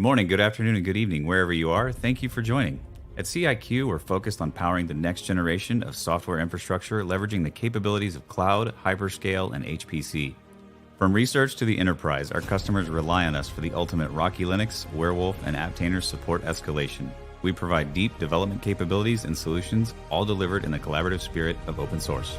morning, good afternoon, and good evening, wherever you are. Thank you for joining. At CIQ, we're focused on powering the next generation of software infrastructure, leveraging the capabilities of cloud, hyperscale, and HPC. From research to the enterprise, our customers rely on us for the ultimate Rocky Linux, Werewolf, and Apptainer support escalation. We provide deep development capabilities and solutions, all delivered in the collaborative spirit of open source.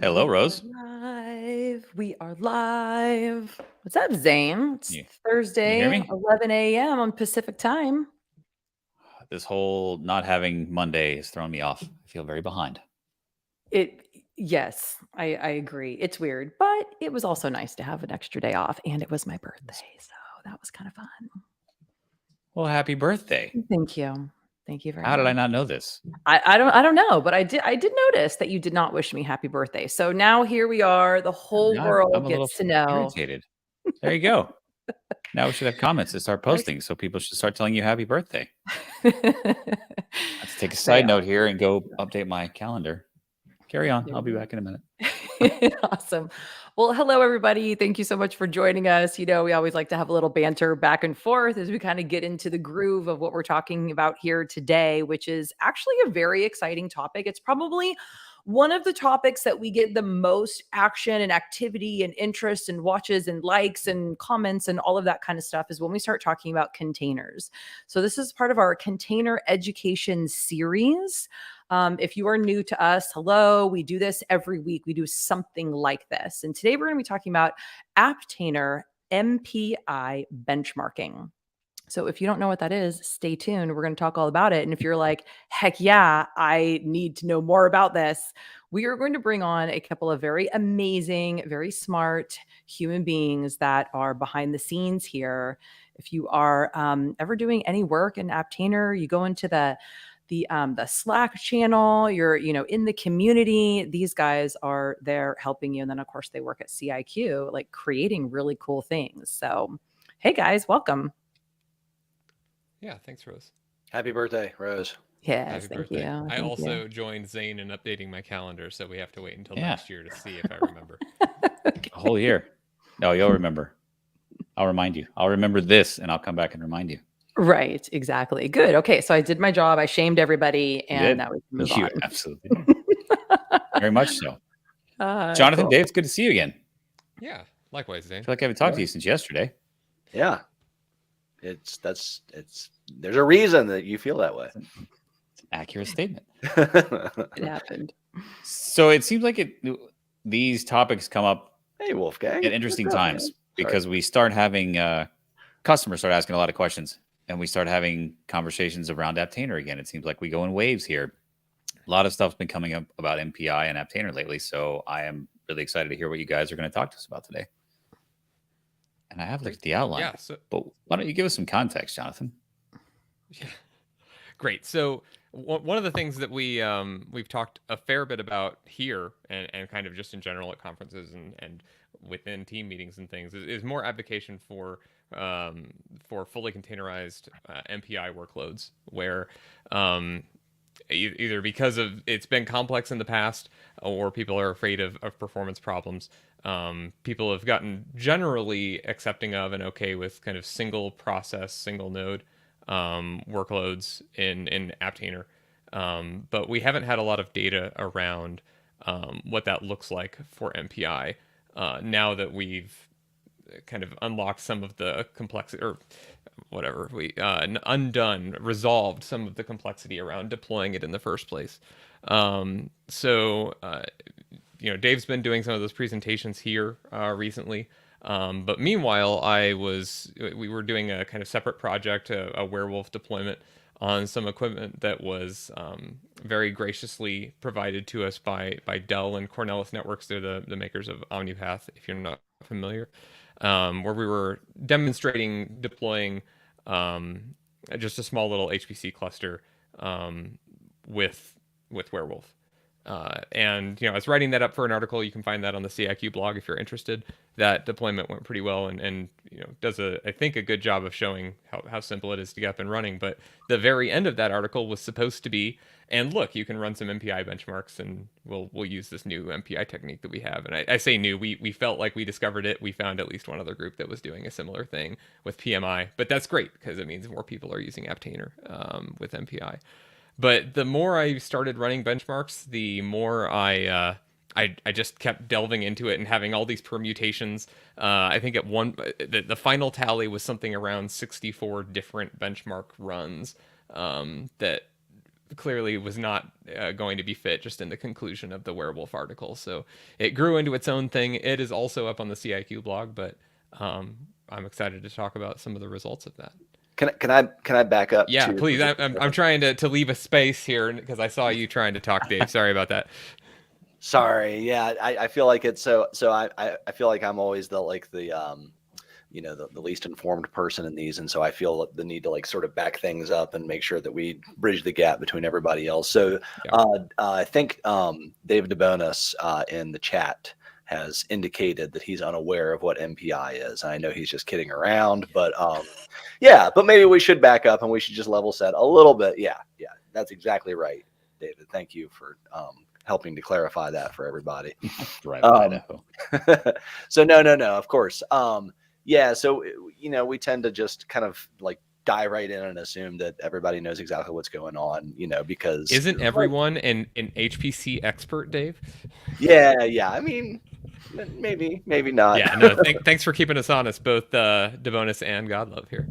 Hello, Rose. We are live. What's up, Zane? It's Thursday, hear me? 11 a.m. on Pacific time. This whole not having Monday has thrown me off. I feel very behind. Yes, I agree. It's weird, but it was also nice to have an extra day off, and it was my birthday, so that was kind of fun. Well, happy birthday. Thank you. Thank you very much. How did I not know this? I don't know, but I did notice that you did not wish me happy birthday. So now here we are. The whole world gets to know. Irritated. There you go. Now we should have comments to start posting, so people should start telling you happy birthday. Let's take a side note here and go update my calendar. Carry on. I'll be back in a minute. Awesome. Well, hello, everybody. Thank you so much for joining us. You know, we always like to have a little banter back and forth as we kind of get into the groove of what we're talking about here today, which is actually a very exciting topic. It's probably one of the topics that we get the most action and activity and interest and watches and likes and comments and all of that kind of stuff is when we start talking about containers. So this is part of our container education series. If you are new to us, hello, we do this every week. We do something like this. And today we're going to be talking about Apptainer MPI benchmarking. So if you don't know what that is, stay tuned. We're going to talk all about it. And if you're like, heck yeah, I need to know more about this, we are going to bring on a couple of very amazing, very smart human beings that are behind the scenes here. If you are ever doing any work in Apptainer, you go into the Slack channel, you're, in the community, these guys are there helping you. And then of course they work at CIQ, like creating really cool things. So, hey guys, welcome. Yeah, thanks, Rose. Happy birthday, Rose. Yes, thank you. I also joined Zane in updating my calendar, so we have to wait until next year to see if I remember. Okay. A whole year. No, you'll remember. I'll remind you. I'll remember this, and I'll come back and remind you. Right, exactly. Good. Okay, so I did my job. I shamed everybody, and now we can move on. Absolutely. Very much so. Jonathan, cool. Dave, it's good to see you again. Yeah, likewise, Zane. I feel like I haven't talked to you since yesterday. Yeah. There's a reason that you feel that way. It's an accurate statement. It happened. So it seems like these topics come up Wolfgang, at interesting times because we start having customers start asking a lot of questions, and we start having conversations around Apptainer again. It seems like we go in waves here. A lot of stuff's been coming up about MPI and Apptainer lately, so I am really excited to hear what you guys are going to talk to us about today. And I have looked at the outline, but why don't you give us some context, Jonathan? Yeah, great. So one of the things that we've talked a fair bit about here and kind of just in general at conferences and within team meetings and things is more advocacy for fully containerized MPI workloads, where either because of it's been complex in the past or people are afraid of performance problems. People have gotten generally accepting of and okay with kind of single process, single node workloads in Apptainer. But we haven't had a lot of data around what that looks like for MPI now that we've kind of unlocked some of the complexity or whatever resolved some of the complexity around deploying it in the first place. Dave's been doing some of those presentations here recently. But meanwhile, we were doing a kind of separate project, a Werewolf deployment on some equipment that was very graciously provided to us by Dell and Cornelis Networks. They're the makers of OmniPath, if you're not familiar, where we were demonstrating deploying just a small little HPC cluster with Werewolf. And I was writing that up for an article. You can find that on the CIQ blog if you're interested. That deployment went pretty well, and does I think a good job of showing how simple it is to get up and running. But the very end of that article was supposed to be, and look, you can run some MPI benchmarks, and we'll use this new MPI technique that we have. And I say new, we felt like we discovered it. We found at least one other group that was doing a similar thing with PMI, but that's great because it means more people are using Apptainer with MPI. But the more I started running benchmarks, the more I just kept delving into it and having all these permutations. I think at the final tally was something around 64 different benchmark runs that clearly was not going to be fit just in the conclusion of the Werewolf article. So it grew into its own thing. It is also up on the CIQ blog, but I'm excited to talk about some of the results of that. Can I back up? Yeah, please. I'm trying to leave a space here because I saw you trying to talk, Dave. Sorry about that. Sorry. Yeah, I feel like it's so I feel like I'm always the the least informed person in these, and so I feel the need to like sort of back things up and make sure that we bridge the gap between everybody else. So I think David DeBonis in the chat has indicated that he's unaware of what MPI is. I know he's just kidding around, but yeah, but maybe we should back up and we should just level set a little bit. Yeah, that's exactly right, David. Thank you for helping to clarify that for everybody. Right. I know. So no, of course. Yeah, so we tend to just kind of like dive right in and assume that everybody knows exactly what's going on, because isn't everyone an HPC expert, Dave? Yeah. I mean, maybe not. Yeah, no. Thanks for keeping us honest, both DeBonis and Godlove here.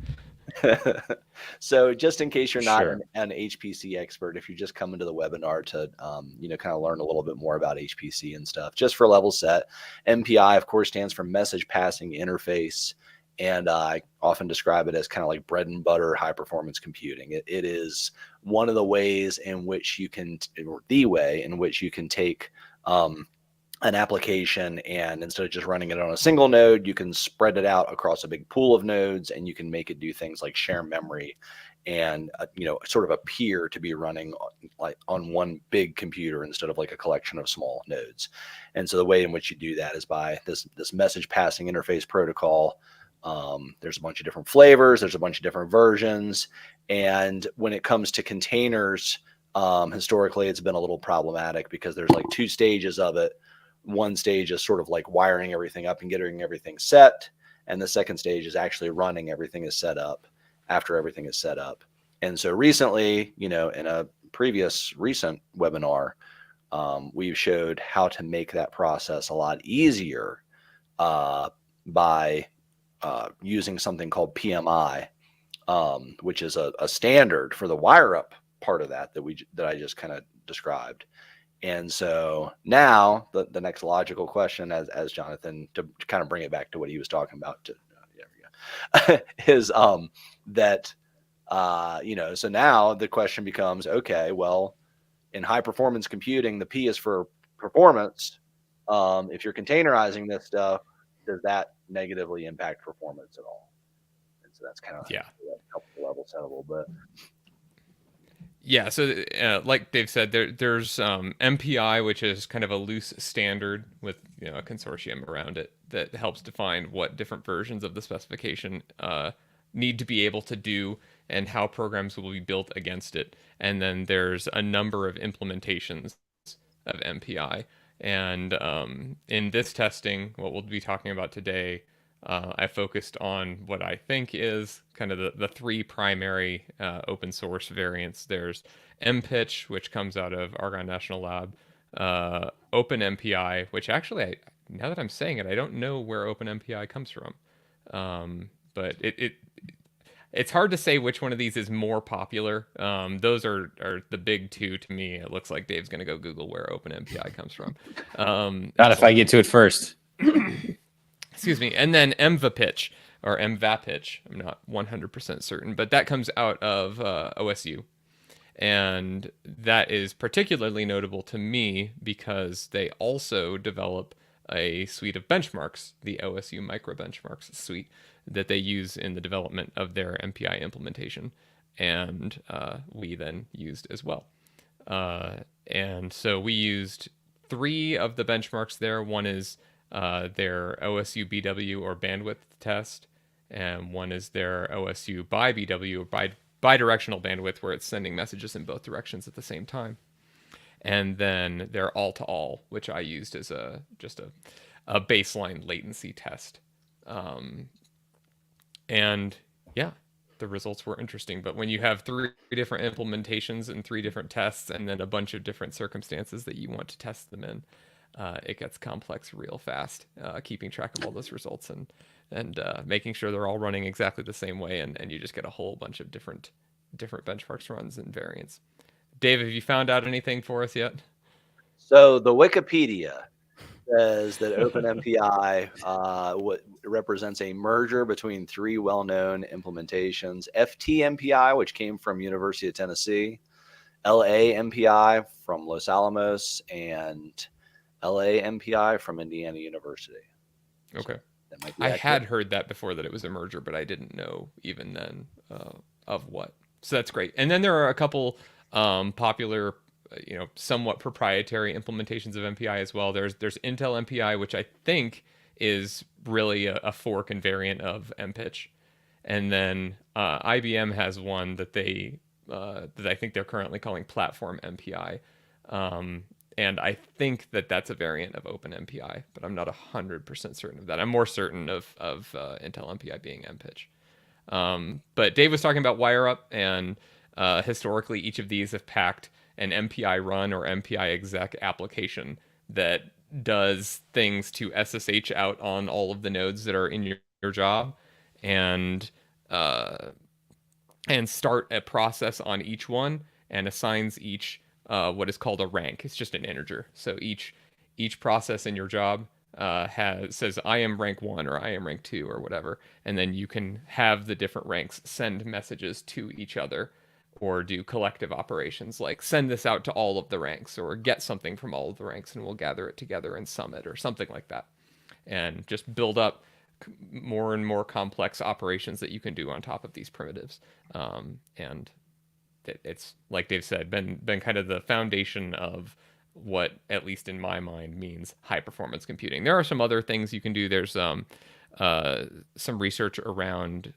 So just in case you're not an HPC expert, if you're just coming to the webinar to kind of learn a little bit more about HPC and stuff, just for level set, MPI of course stands for message passing interface, and I often describe it as kind of like bread and butter high performance computing. It is one of the ways in which you can, or the way in which you can take an application, and instead of just running it on a single node, you can spread it out across a big pool of nodes, and you can make it do things like share memory and sort of appear to be running like on one big computer instead of like a collection of small nodes. And so the way in which you do that is by this message passing interface protocol. There's a bunch of different flavors, there's a bunch of different versions, and when it comes to containers, historically it's been a little problematic because there's like two stages of it. One stage is sort of like wiring everything up and getting everything set, and the second stage is actually running everything is set up after everything is set up. And so recently, in a previous recent webinar, we showed how to make that process a lot easier by using something called PMI, which is a standard for the wire up part of that I just kind of described. And so now the next logical question, as Jonathan, to kind of bring it back to what he was talking about, is that so now the question becomes, okay, well, in high performance computing, the P is for performance. If you're containerizing this stuff, does that negatively impact performance at all? And so that's kind of helps the level set a little bit. Yeah, so like Dave said, there's MPI, which is kind of a loose standard with a consortium around it that helps define what different versions of the specification need to be able to do and how programs will be built against it. And then there's a number of implementations of MPI. And in this testing, what we'll be talking about today, I focused on what I think is kind of the three primary open source variants. There's MPitch, which comes out of Argonne National Lab, OpenMPI, which actually, now that I'm saying it, I don't know where OpenMPI comes from. But it's hard to say which one of these is more popular. Those are the big two to me. It looks like Dave's going to go Google where OpenMPI comes from. Not if I get to it first. Excuse me. And then MVAPitch or MVAPitch. I'm not 100% certain, but that comes out of OSU. And that is particularly notable to me because they also develop a suite of benchmarks, the OSU micro benchmarks suite, that they use in the development of their MPI implementation. And we then used as well. And so we used 3 of the benchmarks there. One is their OSU BW or bandwidth test, and one is their OSU by BW or bidirectional bandwidth, where it's sending messages in both directions at the same time. And then their all-to-all, which I used as just a baseline latency test. And yeah, the results were interesting. But when you have 3 different implementations and 3 different tests, and then a bunch of different circumstances that you want to test them in, it gets complex real fast. Keeping track of all those results and making sure they're all running exactly the same way, and you just get a whole bunch of different benchmarks runs and variants. Dave, have you found out anything for us yet? So the Wikipedia says that OpenMPI represents a merger between 3 well-known implementations: FTMPI, which came from University of Tennessee, LAMPI from Los Alamos, and LAMPI from Indiana University. Okay. So I had heard that before, that it was a merger, but I didn't know even then of what. So that's great. And then there are a couple popular, somewhat proprietary implementations of MPI as well. There's Intel MPI, which I think is really a fork and variant of MPitch. And then IBM has one that that I think they're currently calling Platform MPI. And I think that's a variant of OpenMPI, but I'm not 100% certain of that. I'm more certain of Intel MPI being MPitch. But Dave was talking about wire up, and historically each of these have packed an MPI run or MPI exec application that does things to SSH out on all of the nodes that are in your job, and start a process on each one, and assigns each what is called a rank. It's just an integer. So each process in your job says I am rank 1 or I am rank 2 or whatever, and then you can have the different ranks send messages to each other, or do collective operations like send this out to all of the ranks, or get something from all of the ranks and we'll gather it together and sum it, or something like that, and just build up more and more complex operations that you can do on top of these primitives. And it's, like Dave said, been kind of the foundation of what, at least in my mind, means high performance computing. There are some other things you can do. There's some research around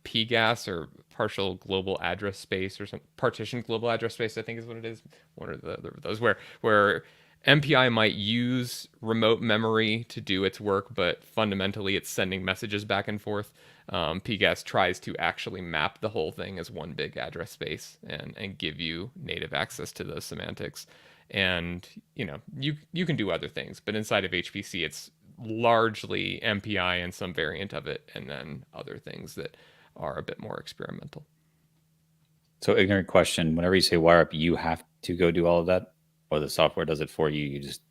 PGAS, or partial global address space, or some partition global address space, I think is what it is. One of those where MPI might use remote memory to do its work, but fundamentally it's sending messages back and forth. PGAS tries to actually map the whole thing as one big address space and give you native access to those semantics. And you can do other things, but inside of HPC it's largely MPI and some variant of it, and then other things that are a bit more experimental. So, ignorant question: whenever you say wire up, you have to go do all of that, or the software does it for you? You just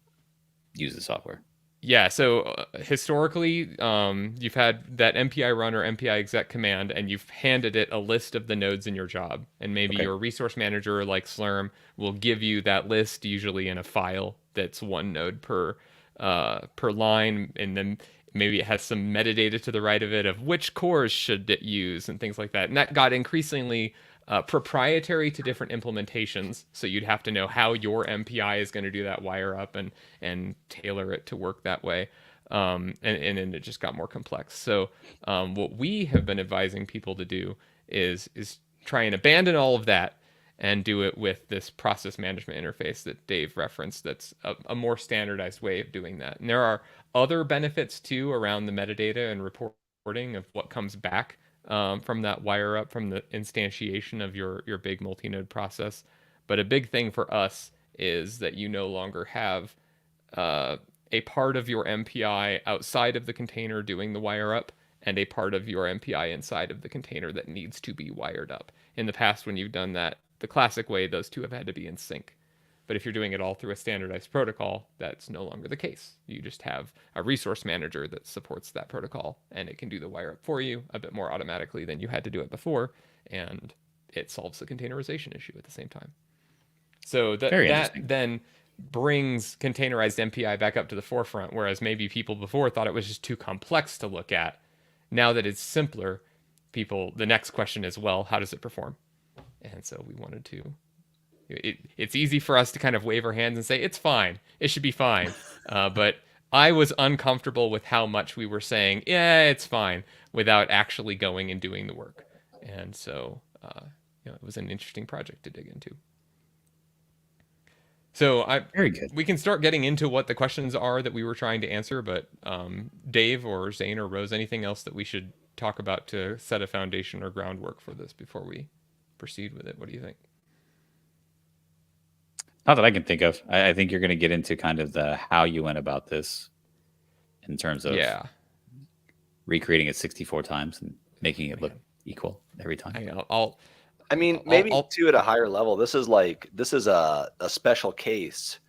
use the software. Yeah, so historically, you've had that MPI run or MPI exec command, and you've handed it a list of the nodes in your job. And maybe your resource manager, like Slurm, will give you that list, usually in a file that's 1 node per line, and then maybe it has some metadata to the right of it of which cores should it use and things like that. And that got increasingly proprietary to different implementations, so you'd have to know how your MPI is going to do that wire up and tailor it to work that way, and it just got more complex. So what we have been advising people to do is try and abandon all of that and do it with this process management interface that Dave referenced. That's a more standardized way of doing that. And there are other benefits too around the metadata and reporting of what comes back from that wire up, from the instantiation of your big multi-node process. But a big thing for us is that you no longer have a part of your MPI outside of the container doing the wire up, and a part of your MPI inside of the container that needs to be wired up. In the past, when you've done that the classic way, those two have had to be in sync. But if you're doing it all through a standardized protocol, that's no longer the case. You just have a resource manager that supports that protocol, and it can do the wire up for you a bit more automatically than you had to do it before, and it solves the containerization issue at the same time. So that then brings containerized MPI back up to the forefront, whereas maybe people before thought it was just too complex to look at. Now that it's simpler, the next question is, well, how does it perform? And so we wanted to It's easy for us to kind of wave our hands and say it's fine, it should be fine, but I was uncomfortable with how much we were saying, yeah, it's fine, without actually going and doing the work. And so, it was an interesting project to dig into. So Very good. we can start getting into what the questions are that we were trying to answer, but Dave or Zane or Rose, anything else that we should talk about to set a foundation or groundwork for this before we proceed with it? What do you think? Not that I can think of. I think you're going to get into kind of the how you went about this in terms of recreating it 64 times and making it look equal every time. Maybe too at a higher level. This is a special case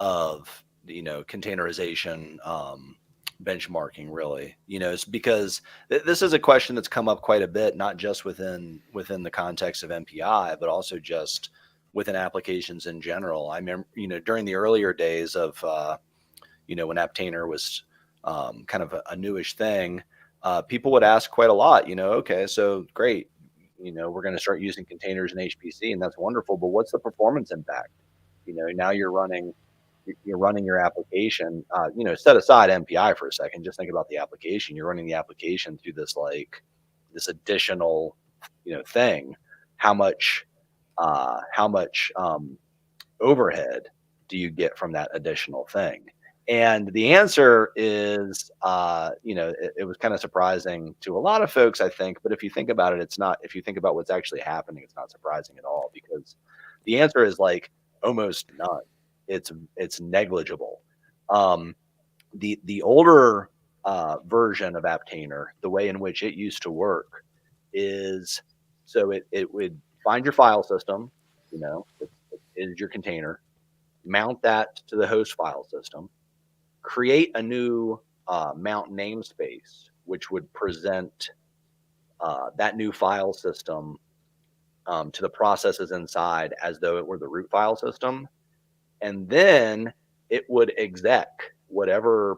of containerization benchmarking, really. It's because this is a question that's come up quite a bit, not just within the context of MPI, but also just within applications in general. I remember, during the earlier days of when Apptainer was kind of a newish thing, people would ask quite a lot. Okay, so great. We're going to start using containers in HPC, and that's wonderful. But what's the performance impact? Now you're running your application. Set aside MPI for a second. Just think about the application. You're running the application through this additional, thing. How much overhead do you get from that additional thing? And the answer is, it was kind of surprising to a lot of folks, I think. But if you think about it, it's not. If you think about what's actually happening, it's not surprising at all, because the answer is almost none. It's negligible. The older version of Apptainer, the way in which it used to work is, so it would find your file system, it is your container, mount that to the host file system, create a new mount namespace, which would present that new file system to the processes inside as though it were the root file system. And then it would exec whatever,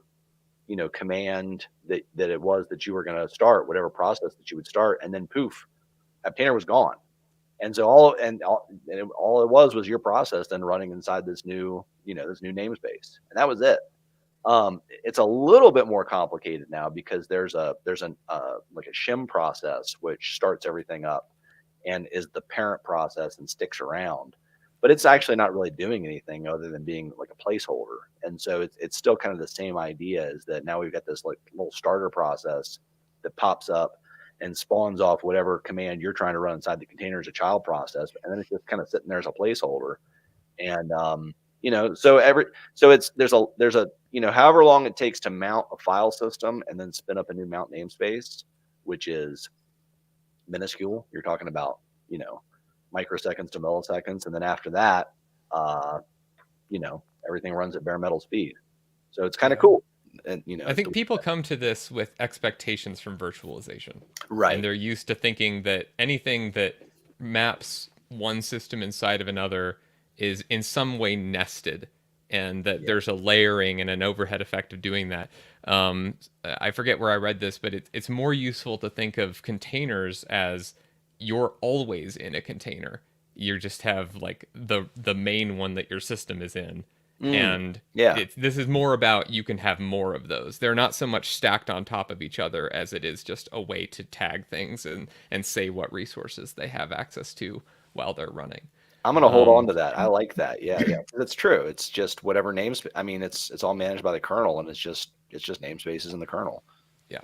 command that it was that you were going to start, whatever process that you would start, and then poof, Apptainer was gone. And so all it was your process then running inside this new namespace, and that was it. It's a little bit more complicated now, because there's a shim process which starts everything up and is the parent process and sticks around, but it's actually not really doing anything other than being like a placeholder. And so it's still kind of the same idea, is that now we've got this little starter process that pops up and spawns off whatever command you're trying to run inside the container as a child process, and then it's just kind of sitting there as a placeholder. And there's a however long it takes to mount a file system and then spin up a new mount namespace, which is minuscule. You're talking about microseconds to milliseconds, and then after that, everything runs at bare metal speed. So it's kind of cool. And I think people come to this with expectations from virtualization, right? And they're used to thinking that anything that maps one system inside of another is in some way nested, and that there's a layering and an overhead effect of doing that. I forget where I read this, but it's more useful to think of containers as you're always in a container. You just have the main one that your system is in. And this is more about, you can have more of those. They're not so much stacked on top of each other as it is just a way to tag things and say what resources they have access to while they're running. I'm going to hold on to that. I like that. Yeah. That's true. It's just whatever names. I mean, it's all managed by the kernel, and it's just namespaces in the kernel. Yeah.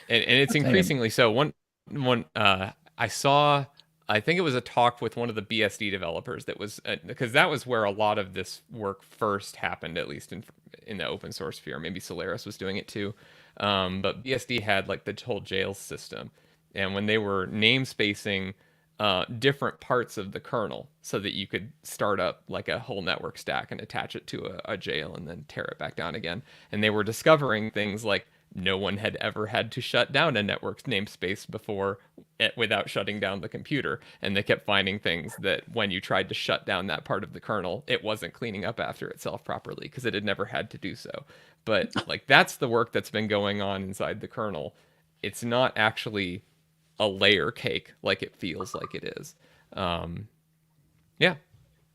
And it's increasingly so. One I saw, I think it was a talk with one of the BSD developers that was, because that was where a lot of this work first happened, at least in the open source sphere. Maybe Solaris was doing it too. But BSD had the whole jail system. And when they were namespacing different parts of the kernel so that you could start up a whole network stack and attach it to a jail and then tear it back down again. And they were discovering things like no one had ever had to shut down a network namespace before without shutting down the computer. And they kept finding things that when you tried to shut down that part of the kernel, it wasn't cleaning up after itself properly because it had never had to do so. But that's the work that's been going on inside the kernel. It's not actually a layer cake like it feels like it is. Yeah.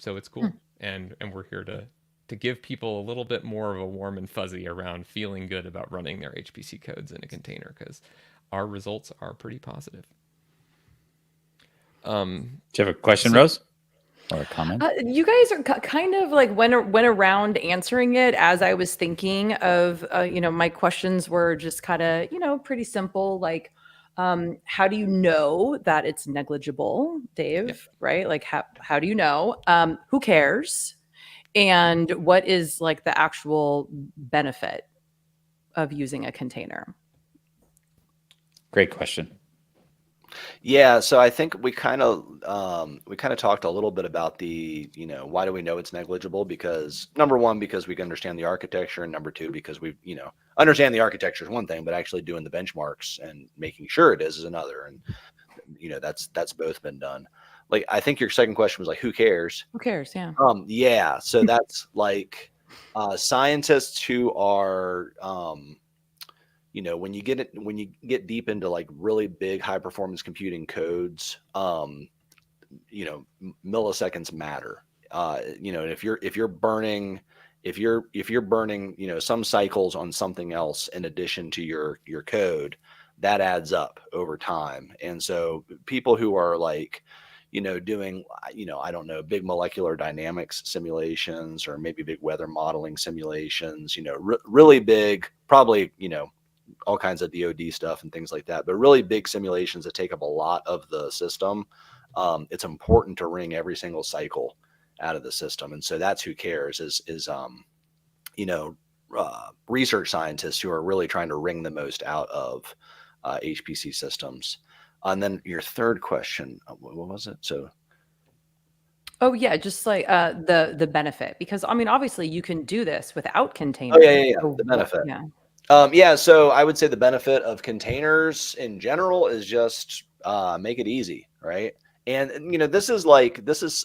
So it's cool. And we're here to give people a little bit more of a warm and fuzzy around feeling good about running their HPC codes in a container, because our results are pretty positive. Do you have a question, Rose? Or a comment? You guys are kind of like went around answering it as I was thinking of, my questions were just kind of, pretty simple. Like, how do you know that it's negligible, Dave? Yep. Right? Like, how do you know? Who cares? And what is like the actual benefit of using a container? Great question. Yeah, so I think we kind of talked a little bit about the, why do we know it's negligible? Because number one, because we can understand the architecture, and number two, because we, understand the architecture is one thing, but actually doing the benchmarks and making sure it is another. And that's both been done. Like, I think your second question was like, who cares? Who cares? Yeah. Yeah. So that's like scientists who are when you get deep into like really big high performance computing codes, milliseconds matter. If you're burning some cycles on something else in addition to your code, that adds up over time. And so people who are like, doing, I don't know, big molecular dynamics simulations, or maybe big weather modeling simulations, really big, probably, all kinds of DoD stuff and things like that, but really big simulations that take up a lot of the system. It's important to wring every single cycle out of the system. And so that's who cares is research scientists who are really trying to wring the most out of HPC systems. And then your third question, what was it? So, oh yeah, just like the benefit, because I mean, obviously you can do this without containers. Oh yeah. The benefit. Yeah. So I would say the benefit of containers in general is just make it easy, right? And this is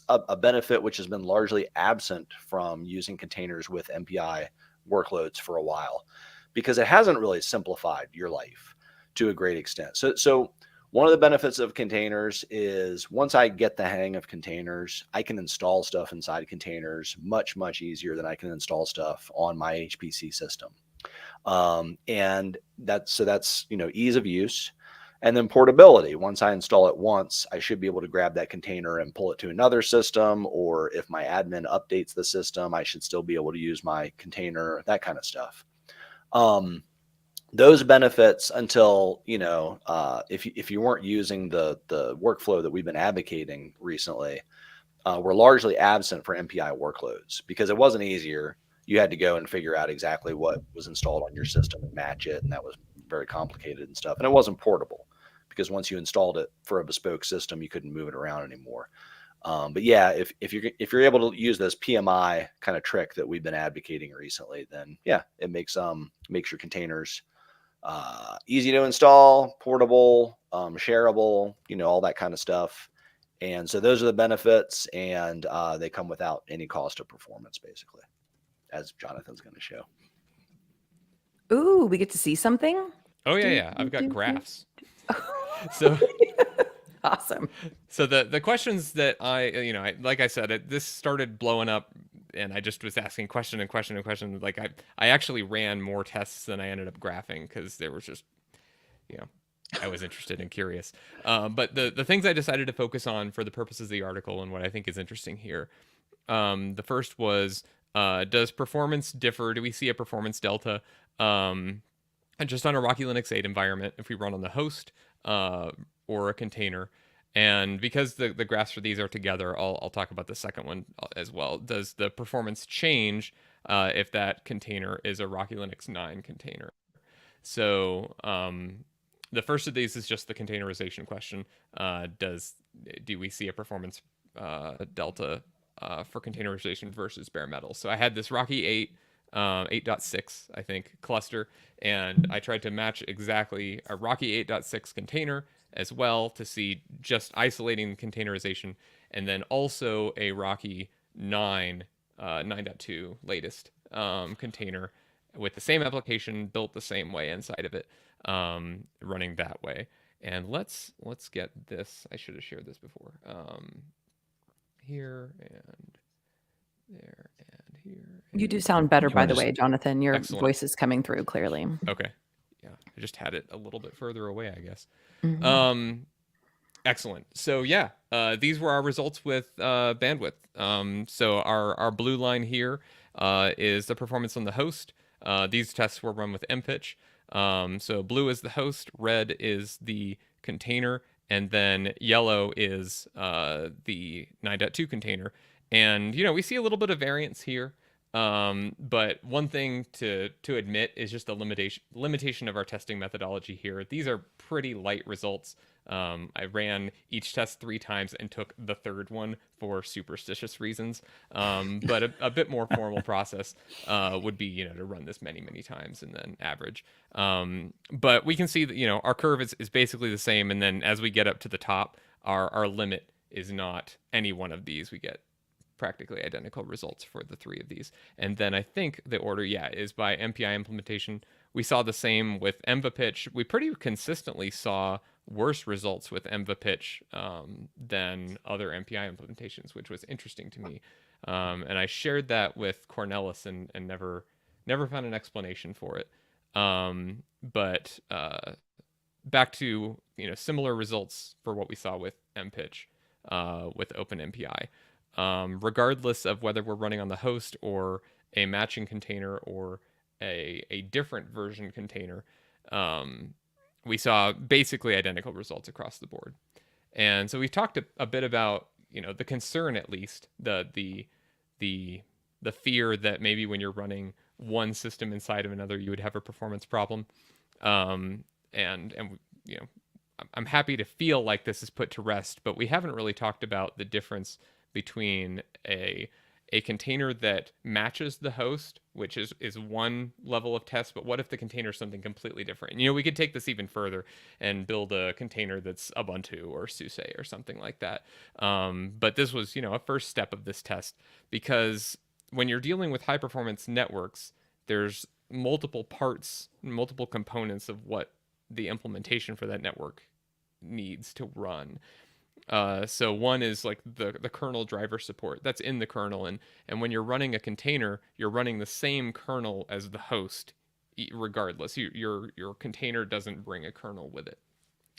a benefit which has been largely absent from using containers with MPI workloads for a while, because it hasn't really simplified your life to a great extent. So one of the benefits of containers is once I get the hang of containers, I can install stuff inside containers much, much easier than I can install stuff on my HPC system. And that's ease of use. And then portability. Once I install it once, I should be able to grab that container and pull it to another system. Or if my admin updates the system, I should still be able to use my container, that kind of stuff. Those benefits, until, if you weren't using the workflow that we've been advocating recently, were largely absent for MPI workloads, because it wasn't easier. You had to go and figure out exactly what was installed on your system and match it. And that was very complicated and stuff. And it wasn't portable, because once you installed it for a bespoke system, you couldn't move it around anymore. But yeah, if you're able to use this PMI kind of trick that we've been advocating recently, then yeah, it makes your containers easy to install, portable, shareable, all that kind of stuff. And so those are the benefits, and they come without any cost of performance, basically, as Jonathan's going to show. Ooh, we get to see something? Oh yeah. I've got graphs. So awesome. So the questions that I like I said, this started blowing up, and I just was asking question and question and question. Like I actually ran more tests than I ended up graphing, because there was just, I was interested and curious. But the things I decided to focus on for the purposes of the article and what I think is interesting here, the first was, does performance differ? Do we see a performance delta just on a Rocky Linux 8 environment if we run on the host or a container? And because the graphs for these are together, I'll talk about the second one as well. Does the performance change if that container is a Rocky Linux 9 container? So the first of these is just the containerization question. Do we see a performance delta for containerization versus bare metal? So I had this Rocky 8, 8.6, I think, cluster, and I tried to match exactly a Rocky 8.6 container as well to see just isolating containerization, and then also a Rocky 9, 9.2 latest container with the same application built the same way inside of it, running that way. And let's get this. I should have shared this before. Here, and there and here. You do sound better, by the way, Jonathan. Your Excellent. voice is coming through clearly. Okay. Yeah, I just had it a little bit further away, I guess. Mm-hmm. Excellent. So yeah, these were our results with bandwidth. So our blue line here is the performance on the host. These tests were run with MPitch. So blue is the host, red is the container, and then yellow is the 9.2 container. And we see a little bit of variance here. But one thing to admit is just the limitation of our testing methodology here. These are pretty light results. I ran each test 3 times and took the third one for superstitious reasons. But a bit more formal process would be, to run this many, many times and then average. But we can see that, our curve is basically the same. And then as we get up to the top, our limit is not any one of these. We get practically identical results for the 3 of these. And then I think the order, is by MPI implementation. We saw the same with MVPitch. We pretty consistently saw worse results with MVPitch than other MPI implementations, which was interesting to me. And I shared that with Cornelis and never found an explanation for it. But back to similar results for what we saw with MPitch with OpenMPI. Regardless of whether we're running on the host or a matching container or a different version container, we saw basically identical results across the board. And so we talked a bit about the concern, at least the fear that maybe when you're running one system inside of another, you would have a performance problem. And I'm happy to feel like this is put to rest, but we haven't really talked about the difference between a container that matches the host, which is one level of test, but what if the container is something completely different? We could take this even further and build a container that's Ubuntu or SUSE or something like that. But this was, a first step of this test, because when you're dealing with high performance networks, there's multiple parts, multiple components of what the implementation for that network needs to run. So one is like the kernel driver support that's in the kernel, and when you're running a container, you're running the same kernel as the host, regardless. Your container doesn't bring a kernel with it.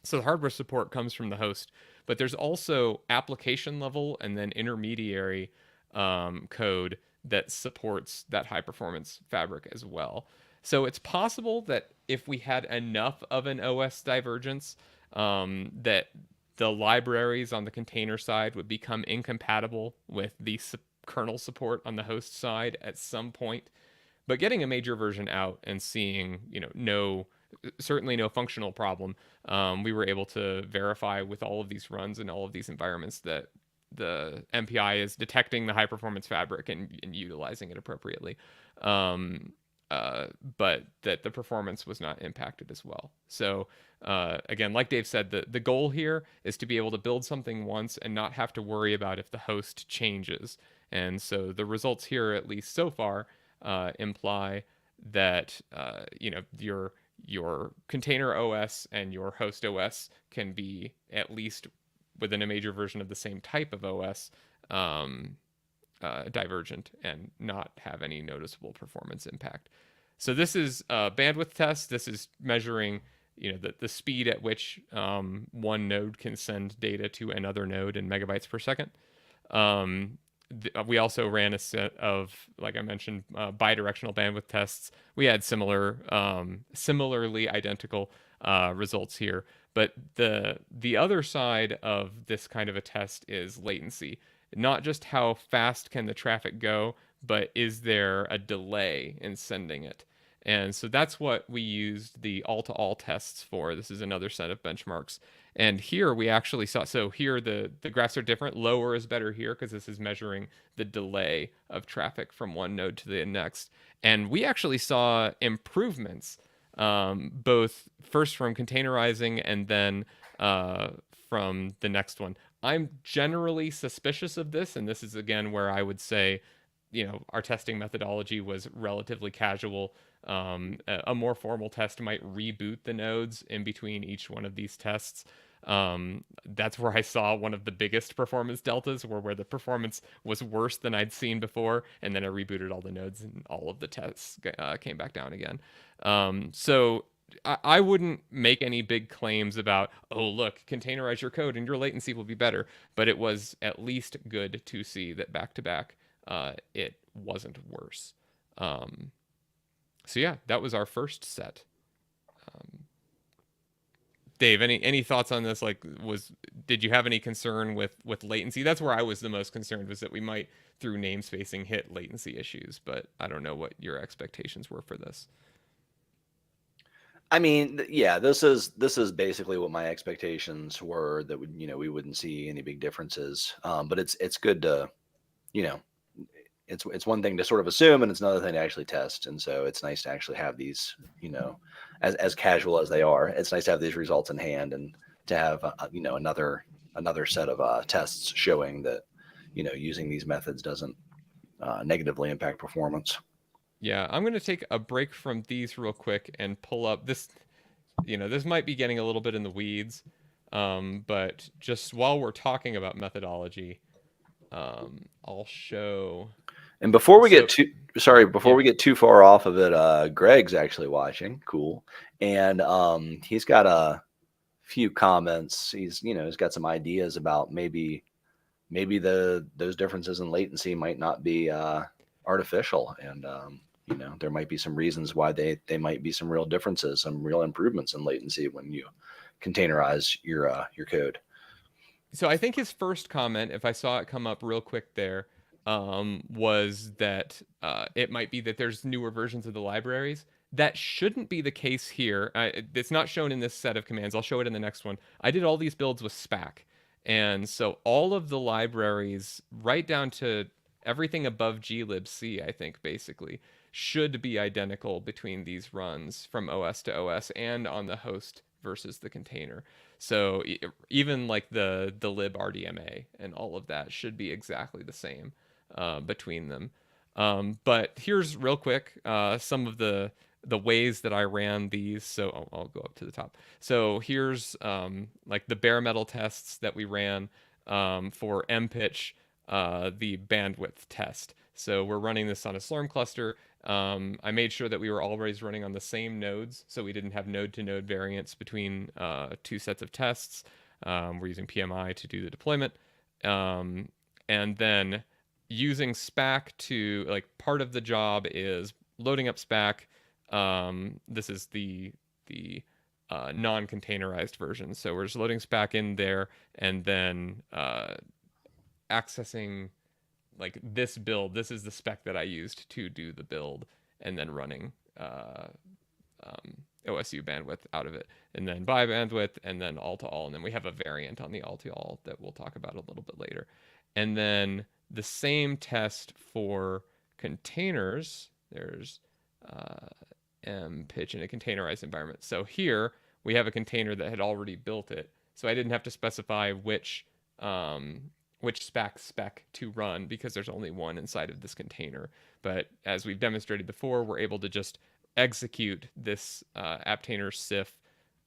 So the hardware support comes from the host, but there's also application level and then intermediary code that supports that high performance fabric as well. So it's possible that if we had enough of an OS divergence, that the libraries on the container side would become incompatible with the kernel support on the host side at some point. But getting a major version out and seeing, certainly no functional problem, we were able to verify with all of these runs and all of these environments that the MPI is detecting the high performance fabric and utilizing it appropriately. But that the performance was not impacted as well. So again, like Dave said, the goal here is to be able to build something once and not have to worry about if the host changes. And so the results here, at least so far, imply that your container OS and your host OS can be at least within a major version of the same type of OS divergent and not have any noticeable performance impact. So this is a bandwidth test. This is measuring, the speed at which one node can send data to another node in megabytes per second. We also ran a set of, like I mentioned, bidirectional bandwidth tests. We had similarly identical results here. But the other side of this kind of a test is latency. Not just how fast can the traffic go, but is there a delay in sending it? And so that's what we used the all-to-all tests for. This is another set of benchmarks. And here we actually saw, so here the graphs are different. Lower is better here because this is measuring the delay of traffic from one node to the next. And we actually saw improvements, both first from containerizing and then from the next one. I'm generally suspicious of this, and this is again where I would say, our testing methodology was relatively casual. A more formal test might reboot the nodes in between each one of these tests. That's where I saw one of the biggest performance deltas, where the performance was worse than I'd seen before, and then I rebooted all the nodes and all of the tests came back down again. So I wouldn't make any big claims about, oh, look, containerize your code and your latency will be better. But it was at least good to see that back to back, it wasn't worse. So yeah, that was our first set. Dave, any thoughts on this? Like, did you have any concern with latency? That's where I was the most concerned, was that we might, through namespacing, hit latency issues. But I don't know what your expectations were for this. I mean, yeah, this is basically what my expectations were, that we wouldn't see any big differences. But it's good to, it's one thing to sort of assume, and it's another thing to actually test. And so it's nice to actually have these, as casual as they are, it's nice to have these results in hand, and to have another set of tests showing that using these methods doesn't negatively impact performance. Yeah, I'm going to take a break from these real quick and pull up this. This might be getting a little bit in the weeds, but just while we're talking about methodology, I'll show. And before we get too far off of it, Greg's actually watching. Cool. And he's got a few comments. He's got some ideas about maybe those differences in latency might not be artificial, and there might be some reasons why they might be some real differences, some real improvements in latency when you containerize your code. So I think his first comment, if I saw it come up real quick there, was that it might be that there's newer versions of the libraries. That shouldn't be the case here. It's not shown in this set of commands. I'll show it in the next one. I did all these builds with SPAC. And so all of the libraries, right down to everything above glibc, I think, basically, should be identical between these runs from OS to OS and on the host versus the container. So even like the librdma and all of that should be exactly the same between them. But here's real quick some of the ways that I ran these. So I'll go up to the top. So here's like the bare metal tests that we ran for mpitch, the bandwidth test. So we're running this on a Slurm cluster. I made sure that we were always running on the same nodes, so we didn't have node-to-node variance between two sets of tests. We're using PMI to do the deployment. And then using SPAC to, like, part of the job is loading up SPAC. This is the non-containerized version. So we're just loading SPAC in there, and then accessing like this build. This is the spec that I used to do the build, and then running OSU bandwidth out of it, and then by bandwidth, and then all to all. And then we have a variant on the all to all that we'll talk about a little bit later. And then the same test for containers. There's mpitch in a containerized environment. So here we have a container that had already built it. So I didn't have to specify which SPAC spec to run, because there's only one inside of this container. But as we've demonstrated before, we're able to just execute this Apptainer CIF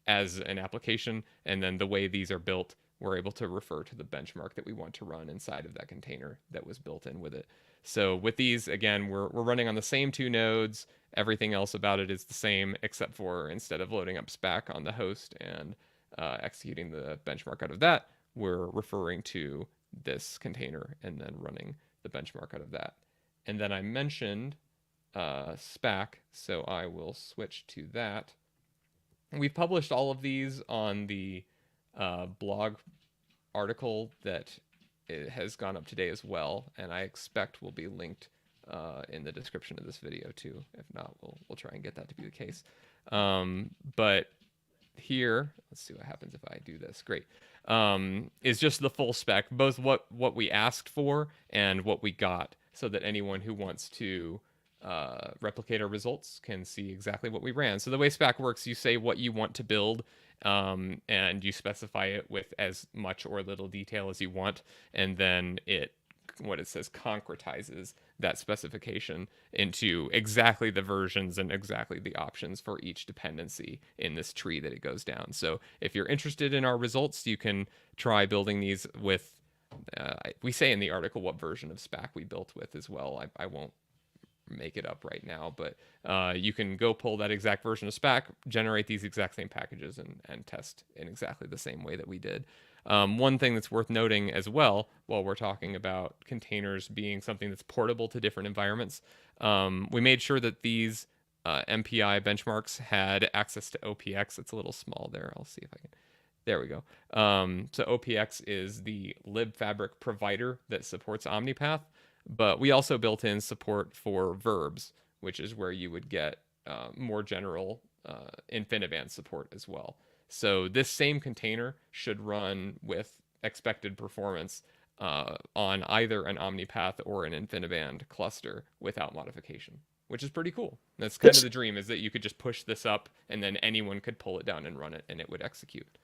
as an application, and then the way these are built, we're able to refer to the benchmark that we want to run inside of that container that was built in with it. So with these, again, we're running on the same two nodes. Everything else about it is the same, except for instead of loading up SPAC on the host and executing the benchmark out of that, we're referring to this container and then running the benchmark out of that. And then I mentioned SPAC, so I will switch to that. We've published all of these on the blog article that it has gone up today as well, and I expect will be linked in the description of this video too. If not, we'll try and get that to be the case. But here, let's see what happens if I do this. Great. Is just the full spec, both what we asked for and what we got, so that anyone who wants to replicate our results can see exactly what we ran. So the way SPAC works, you say what you want to build, and you specify it with as much or little detail as you want, and then it what it says concretizes that specification into exactly the versions and exactly the options for each dependency in this tree that it goes down. So if you're interested in our results, you can try building these with, we say in the article what version of SPAC we built with as well. I won't make it up right now, but you can go pull that exact version of SPAC, generate these exact same packages, and test in exactly the same way that we did. One thing that's worth noting as well, while we're talking about containers being something that's portable to different environments, we made sure that these MPI benchmarks had access to OPX. It's a little small there. I'll see if I can. There we go. So OPX is the libfabric provider that supports Omnipath, but we also built in support for verbs, which is where you would get more general InfiniBand support as well. So this same container should run with expected performance on either an Omnipath or an InfiniBand cluster without modification, which is pretty cool. That's kind of the dream, is that you could just push this up and then anyone could pull it down and run it and it would execute.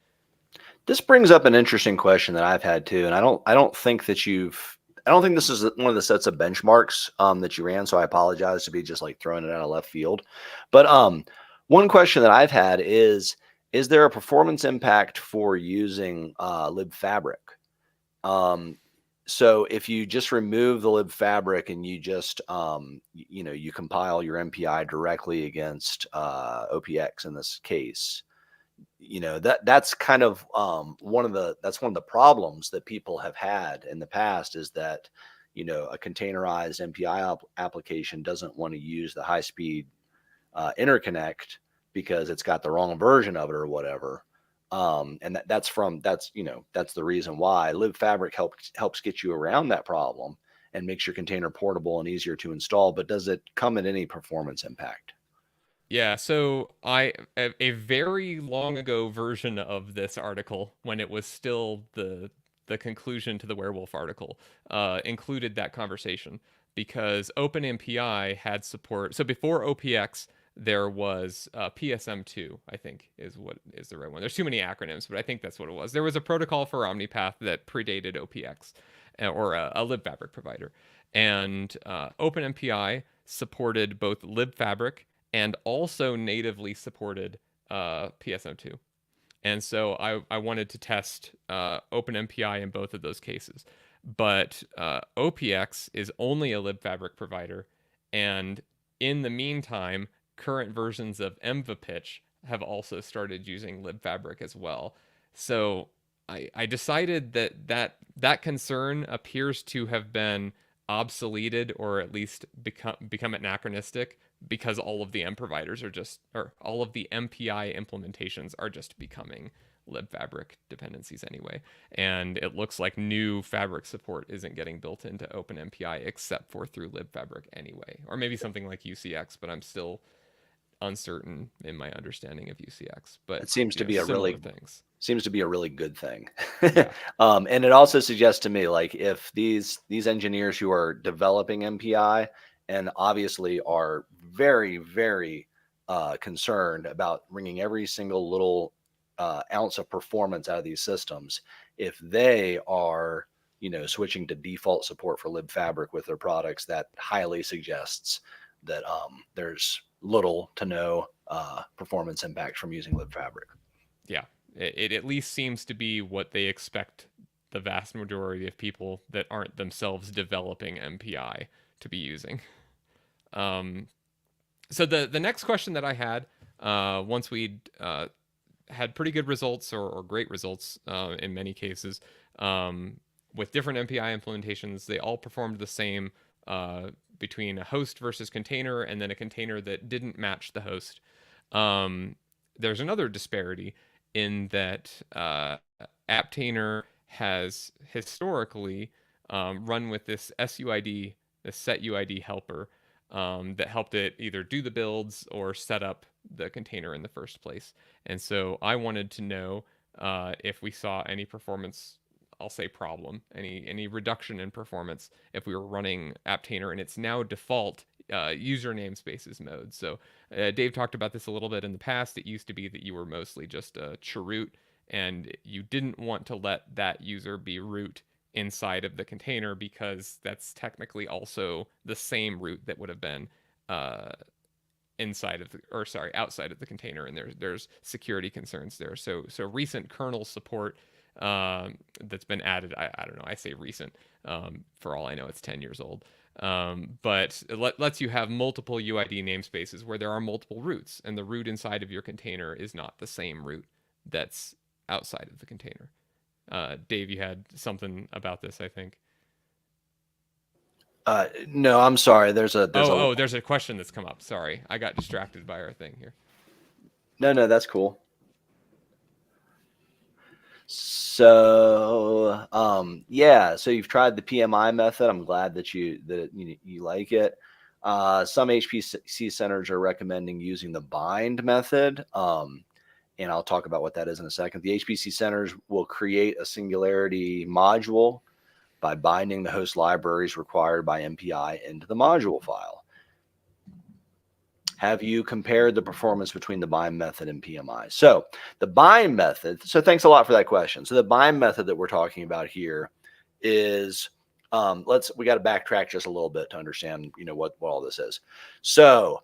This brings up an interesting question that I've had too, and I don't think this is one of the sets of benchmarks that you ran, so I apologize to be just like throwing it out of left field. But one question that I've had is there a performance impact for using libfabric? So if you just remove the libfabric and you just you compile your MPI directly against OPX in this case, that's kind of one of the problems that people have had in the past, is that a containerized MPI application doesn't want to use the high speed interconnect because it's got the wrong version of it or whatever. And that's the reason why libfabric helps get you around that problem and makes your container portable and easier to install. But does it come at any performance impact? Yeah, so a very long ago version of this article, when it was still the conclusion to the werewolf article, included that conversation, because OpenMPI had support. So before OPX, there was PSM2, I think is what is the right one. There's too many acronyms, but I think that's what it was. There was a protocol for Omnipath that predated OPX, or a libfabric provider. And OpenMPI supported both libfabric and also natively supported PSM2. And so I wanted to test OpenMPI in both of those cases. But OPX is only a libfabric provider. And in the meantime, current versions of MVPitch have also started using libfabric as well. So I decided that concern appears to have been obsoleted, or at least become anachronistic, because all of the all of the MPI implementations are just becoming libfabric dependencies anyway. And it looks like new fabric support isn't getting built into OpenMPI except for through libfabric anyway. Or maybe something like UCX, but I'm still uncertain in my understanding of UCX. But it seems to be a really good thing. Yeah. And it also suggests to me, like, if these engineers who are developing MPI and obviously are very, very concerned about wringing every single little ounce of performance out of these systems, if they are switching to default support for libfabric with their products, that highly suggests that there's little to no performance impact from using libfabric. Yeah, it at least seems to be what they expect the vast majority of people that aren't themselves developing MPI to be using. So the next question that I had, once we'd had pretty good results or great results in many cases, with different MPI implementations, they all performed the same between a host versus container, and then a container that didn't match the host. There's another disparity in that Apptainer has historically run with this SUID, the set UID helper, that helped it either do the builds or set up the container in the first place. And so I wanted to know if we saw any performance, I'll say problem, any reduction in performance if we were running Apptainer in its now default user namespaces mode. So Dave talked about this a little bit in the past. It used to be that you were mostly just a cheroot, and you didn't want to let that user be root inside of the container, because that's technically also the same root that would have been outside of the container, and there's security concerns there. So recent kernel support that's been added, I don't know, I say recent, for all I know it's 10 years old, but it lets you have multiple UID namespaces where there are multiple roots, and the root inside of your container is not the same root that's outside of the container. Dave, you had something about this, I think. No, I'm sorry. There's a question that's come up. Sorry, I got distracted by our thing here. No, that's cool. So, so you've tried the PMI method. I'm glad that you like it. Some HPC centers are recommending using the bind method. And I'll talk about what that is in a second. The HPC centers will create a Singularity module by binding the host libraries required by MPI into the module file. Have you compared the performance between the bind method and PMI? So the bind method, so thanks a lot for that question. So the bind method that we're talking about here is, we got to backtrack just a little bit to understand, what all this is. So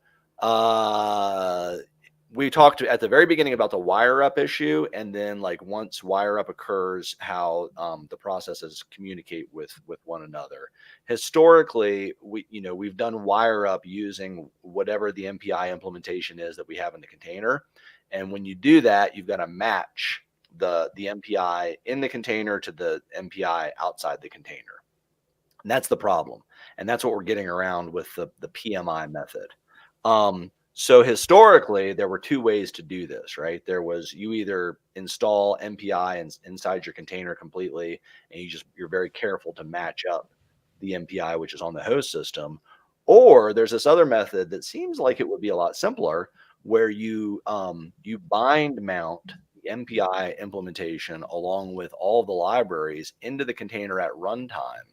we talked at the very beginning about the wire up issue, and then like once wire up occurs, how the processes communicate with one another. Historically, we've done wire up using whatever the MPI implementation is that we have in the container, and when you do that, you've got to match the MPI in the container to the MPI outside the container, and that's the problem, and that's what we're getting around with the PMI method. So historically, there were two ways to do this, right? There was, you either install MPI inside your container completely, and you're very careful to match up the MPI, which is on the host system, or there's this other method that seems like it would be a lot simpler, where you bind mount the MPI implementation along with all the libraries into the container at runtime.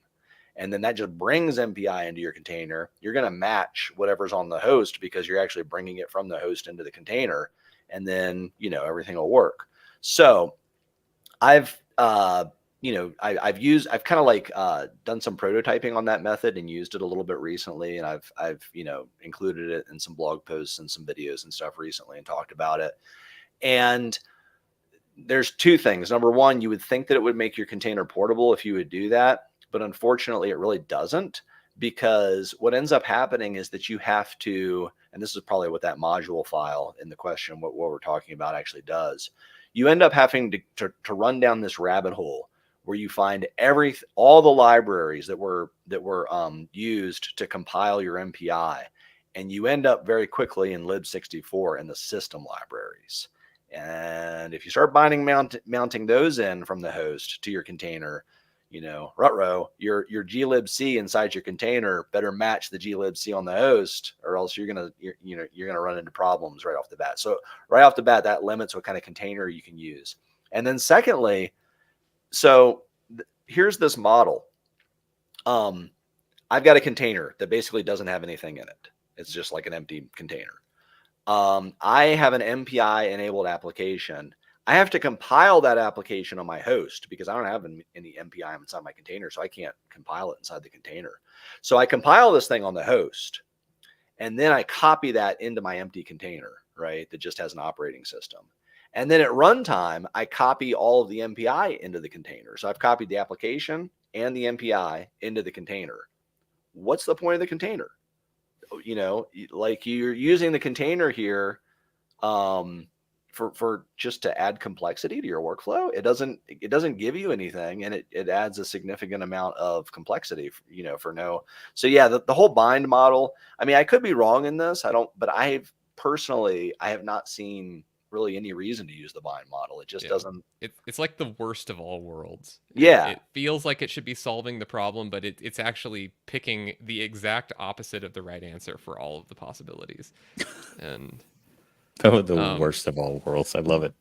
And then that just brings MPI into your container. You're going to match whatever's on the host because you're actually bringing it from the host into the container, and then, everything will work. So I've kind of like done some prototyping on that method and used it a little bit recently. And I've included it in some blog posts and some videos and stuff recently and talked about it. And there's two things. Number one, you would think that it would make your container portable if you would do that. But unfortunately, it really doesn't, because what ends up happening is that you have to, and this is probably what that module file in the question, what we're talking about actually does. You end up having to run down this rabbit hole where you find all the libraries that were used to compile your MPI, and you end up very quickly in lib64 in the system libraries. And if you start mounting those in from the host to your container, rut-row, your glibc inside your container better match the glibc on the host, or else you're gonna run into problems right off the bat. So right off the bat, that limits what kind of container you can use. And then secondly, here's this model. I've got a container that basically doesn't have anything in it. It's just like an empty container. I have an MPI enabled application. I have to compile that application on my host because I don't have any MPI inside my container, so I can't compile it inside the container. So I compile this thing on the host, and then I copy that into my empty container, right, that just has an operating system. And then at runtime, I copy all of the MPI into the container. So I've copied the application and the MPI into the container. What's the point of the container? Like, you're using the container here for just to add complexity to your workflow. It doesn't give you anything, and it adds a significant amount of complexity, for no. So yeah, the whole bind model, I mean, I could be wrong in this. But I have not seen really any reason to use the bind model. It just doesn't. It's like the worst of all worlds. Yeah. It feels like it should be solving the problem, but it's actually picking the exact opposite of the right answer for all of the possibilities. And the worst of all worlds. I love it.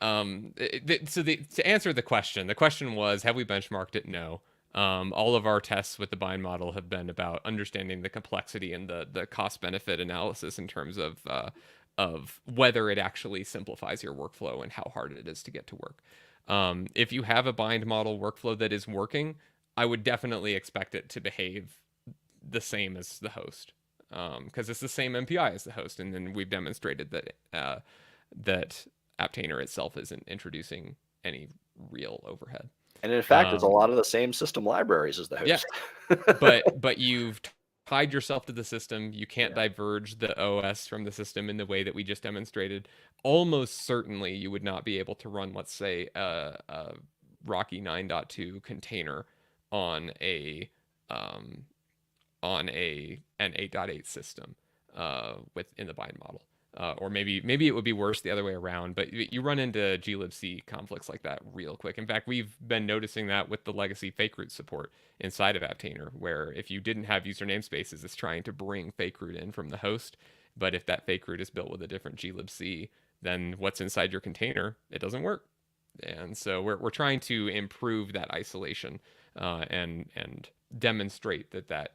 To answer the question was, have we benchmarked it? No. All of our tests with the bind model have been about understanding the complexity and the cost benefit analysis in terms of whether it actually simplifies your workflow and how hard it is to get to work. If you have a bind model workflow that is working, I would definitely expect it to behave the same as the host, because it's the same MPI as the host, and then we've demonstrated that that Apptainer itself isn't introducing any real overhead. And in fact, it's a lot of the same system libraries as the host. Yeah, but you've tied yourself to the system. You can't diverge the OS from the system in the way that we just demonstrated. Almost certainly, you would not be able to run, let's say, a Rocky 9.2 container on a an 8.8 system within the bind model. Or maybe it would be worse the other way around, but you run into glibc conflicts like that real quick. In fact, we've been noticing that with the legacy fake root support inside of Apptainer, where if you didn't have user namespaces, it's trying to bring fake root in from the host. But if that fake root is built with a different glibc, then what's inside your container, it doesn't work. And so we're trying to improve that isolation and demonstrate that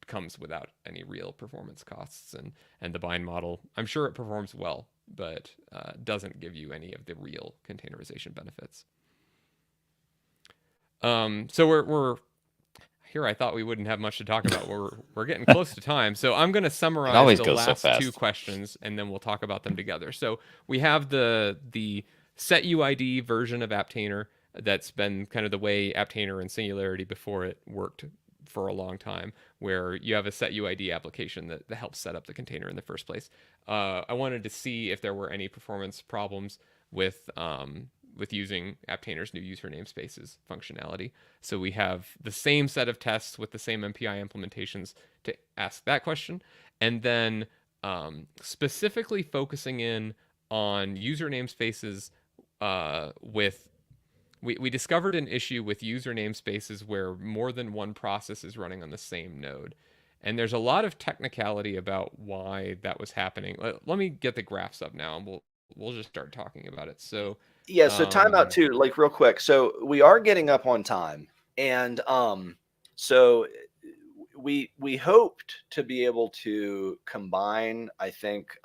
comes without any real performance costs, and the bind model, I'm sure it performs well, but doesn't give you any of the real containerization benefits. So we're here. I thought we wouldn't have much to talk about. We're getting close to time, so I'm going to summarize the last two questions, and then we'll talk about them together. So we have the set UID version of Apptainer. That's been kind of the way Apptainer and Singularity before it worked for a long time, where you have a set UID application that helps set up the container in the first place. I wanted to see if there were any performance problems with using Apptainer's new user namespaces functionality. So we have the same set of tests with the same MPI implementations to ask that question, and then specifically focusing in on user namespaces with we discovered an issue with user namespaces where more than one process is running on the same node. And there's a lot of technicality about why that was happening. Let me get the graphs up now, and we'll just start talking about it. So yeah, so timeout too, like real quick. So we are getting up on time, and so we hoped to be able to combine, I think,